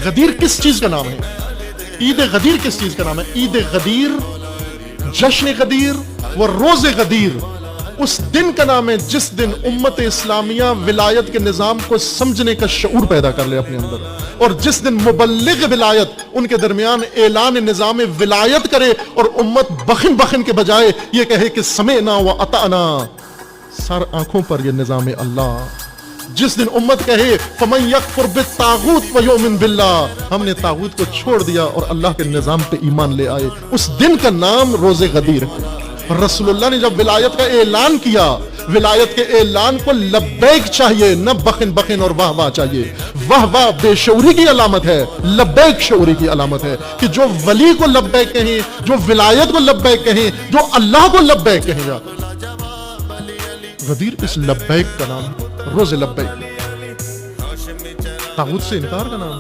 गदीर किस चीज का नाम है? ईद गदीर किस चीज का नाम है? ईद गदीर, जश्न गदीर व रोज़े गदीर उस दिन का नाम है जिस दिन उम्मत इस्लामिया विलायत के निजाम को समझने का शऊर पैदा कर ले अपने अंदर, और जिस दिन मुबल्लिग विलायत उनके दरमियान ऐलान निजाम विलायत करे और उम्मत बखन बखन के बजाय ये कहे कि समेना व अताना, सर आंखों पर यह निजाम अल्लाह। जिस दिन उम्मत कहे फमन यकफुर बित्तागूत व युमिन बिल्लाह, हमने तागूत को छोड़ दिया और अल्लाह के निजाम पे ईमान ले आए, उस दिन का नाम रोज़े गदीर है। रसूलुल्लाह ने जब विलायत का ऐलान किया, विलायत के ऐलान को लब्बैक चाहिए, न बखन बखन और वाह वाह चाहिए। वाह वाह बेशऊरी की अलामत है, लब्बैक शऊरी की अलामत है कि जो वली को लब्बैक कहें, जो विलायत को लब्बैक कहें, जो अल्लाह को लब्बैक कहें। गदीर इस लब्बैक का नाम, रोज़े लब्बैक, तागूत से इनकार का नाम।